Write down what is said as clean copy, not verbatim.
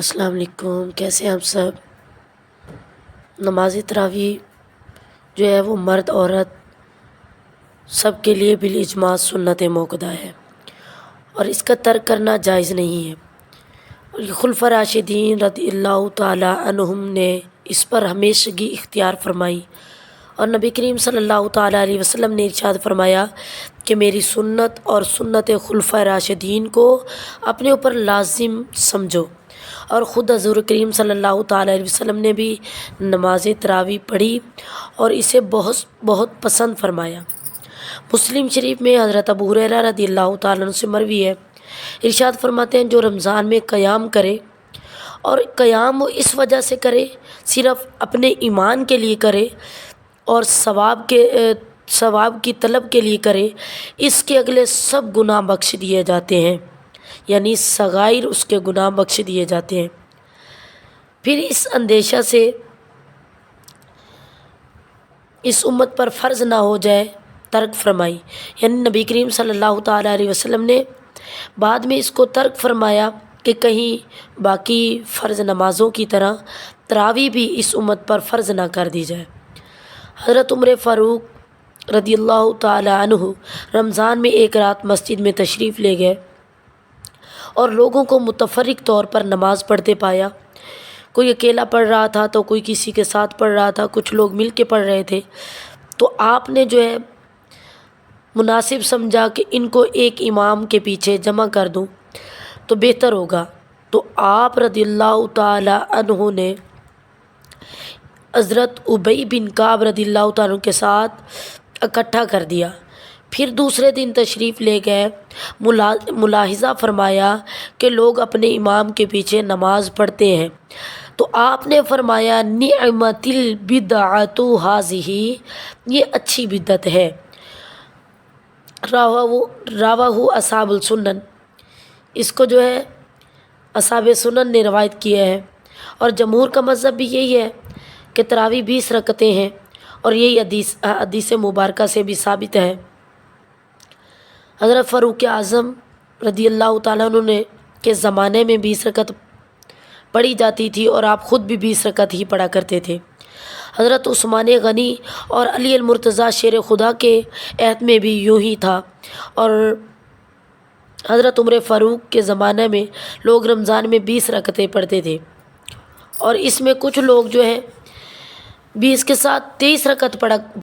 السلام علیکم، کیسے ہیں آپ سب؟ نماز تراویح جو ہے وہ مرد عورت سب کے لیے بالاجماع سنت موقدہ ہے اور اس کا ترک کرنا جائز نہیں ہے۔ اور یہ خلفاء راشدین رضی اللہ تعالیٰ عنہم نے اس پر ہمیشگی اختیار فرمائی اور نبی کریم صلی اللہ تعالیٰ علیہ وسلم نے ارشاد فرمایا کہ میری سنت اور سنت خلفاء راشدین کو اپنے اوپر لازم سمجھو۔ اور خود حضور کریم صلی اللہ تعالیٰ علیہ وسلم نے بھی نماز تراویح پڑھی اور اسے بہت پسند فرمایا۔ مسلم شریف میں حضرت ابو ہریرہ رضی اللہ تعالیٰ عنہ سے مروی ہے، ارشاد فرماتے ہیں جو رمضان میں قیام کرے اور قیام وہ اس وجہ سے کرے، صرف اپنے ایمان کے لیے کرے اور ثواب کی طلب کے لیے کرے، اس کے اگلے سب گناہ بخش دیے جاتے ہیں، یعنی صغائر اس کے گناہ بخش دیے جاتے ہیں۔ پھر اس اندیشہ سے اس امت پر فرض نہ ہو جائے ترک فرمائی، یعنی نبی کریم صلی اللہ تعالیٰ علیہ وسلم نے بعد میں اس کو ترک فرمایا کہ کہیں باقی فرض نمازوں کی طرح تراویح بھی اس امت پر فرض نہ کر دی جائے۔ حضرت عمر فاروق رضی اللہ تعالیٰ عنہ رمضان میں ایک رات مسجد میں تشریف لے گئے اور لوگوں کو متفرق طور پر نماز پڑھتے پایا۔ کوئی اکیلا پڑھ رہا تھا تو کوئی کسی کے ساتھ پڑھ رہا تھا، کچھ لوگ مل کے پڑھ رہے تھے۔ تو آپ نے جو ہے مناسب سمجھا کہ ان کو ایک امام کے پیچھے جمع کر دوں تو بہتر ہوگا، تو آپ رضی اللہ تعالیٰ عنہ نے حضرت ابی بن کعب رضی اللہ تعالیٰ عنہ کے ساتھ اکٹھا کر دیا۔ پھر دوسرے دن تشریف لے گئے، ملاحظہ فرمایا کہ لوگ اپنے امام کے پیچھے نماز پڑھتے ہیں، تو آپ نے فرمایا نعمت البدعۃ ھذہ، یہ اچھی بدعت ہے۔ رواہ اصحاب السنن، اس کو جو ہے اصحاب سنن نے روایت کیا ہے، اور جمہور کا مذہب بھی یہی ہے کہ تراویح 20 رکعتیں ہیں، اور یہی حدیث مبارکہ سے بھی ثابت ہے۔ حضرت فاروق اعظم رضی اللہ تعالیٰ عنہ نے کے زمانے میں 20 رکعت پڑھی جاتی تھی اور آپ خود بھی 20 رکعت ہی پڑھا کرتے تھے۔ حضرت عثمان غنی اور علی المرتضیٰ شیر خدا کے عہد میں بھی یوں ہی تھا، اور حضرت عمر فاروق کے زمانے میں لوگ رمضان میں 20 رکعتیں پڑھتے تھے، اور اس میں کچھ لوگ جو ہیں 20 کے ساتھ 23 رکعت